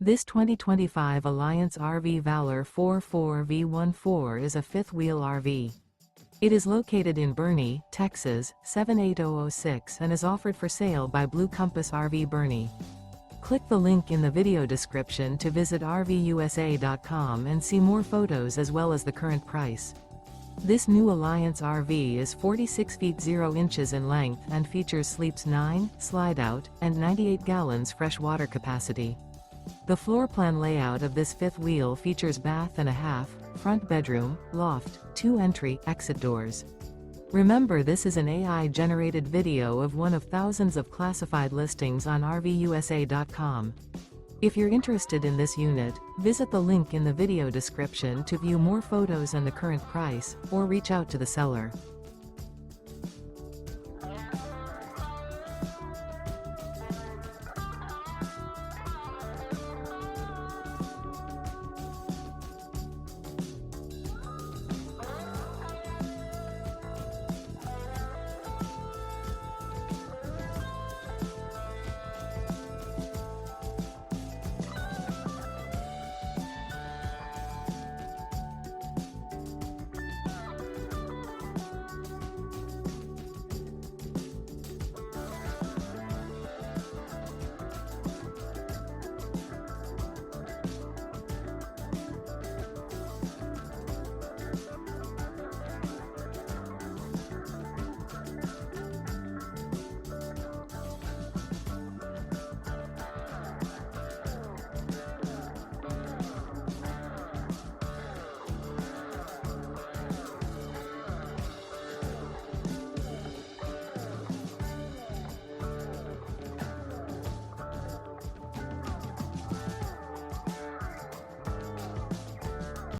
This 2025 Alliance RV Valor 44V14 is a fifth-wheel RV. It is located in Boerne, Texas, 78006 and is offered for sale by Blue Compass RV Boerne. Click the link in the video description to visit RVUSA.com and see more photos as well as the current price. This new Alliance RV is 46 feet 0 inches in length and features sleeps 9, slide-out, and 98 gallons fresh water capacity. The floor plan layout of this fifth wheel features bath and a half, front bedroom, loft, 2 entry/exit doors. Remember, this is an AI-generated video of one of thousands of classified listings on RVUSA.com. If you're interested in this unit, visit the link in the video description to view more photos and the current price, or reach out to the seller.